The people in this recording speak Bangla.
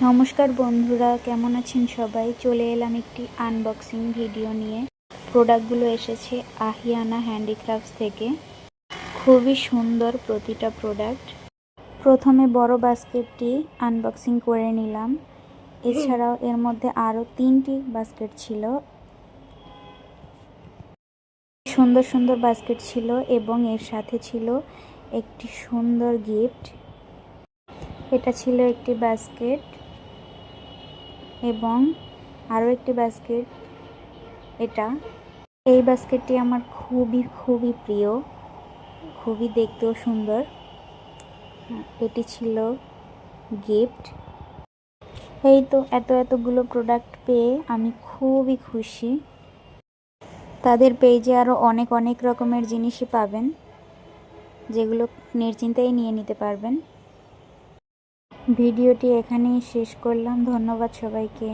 নমস্কার বন্ধুরা, কেমন আছেন সবাই? চলে এলাম একটি আনবক্সিং ভিডিও নিয়ে। প্রোডাক্টগুলো এসেছে আহিয়ানা হ্যান্ডিক্রাফটস থেকে। খুবই সুন্দর প্রতিটা প্রোডাক্ট। প্রথমে বড় বাস্কেটটি আনবক্সিং করে নিলাম। এছাড়াও এর মধ্যে আরও 3টি বাস্কেট ছিল। সুন্দর সুন্দর বাস্কেট ছিল এবং এর সাথে ছিল একটি সুন্দর গিফট। এটা ছিল একটি বাস্কেট এবং আরও একটি বাস্কেট। এই বাস্কেটটি আমার খুবই প্রিয়, খুবই দেখতেও সুন্দর। এটি ছিল গিফট। এই তো এতগুলো প্রোডাক্ট পেয়ে আমি খুবই খুশি। তাদের পেজে আরও অনেক রকমের জিনিসই পাবেন, যেগুলো নিশ্চিন্তেই নিয়ে নিতে পারবেন। ভিডিওটি এখানেই শেষ করলাম। ধন্যবাদ সবাইকে।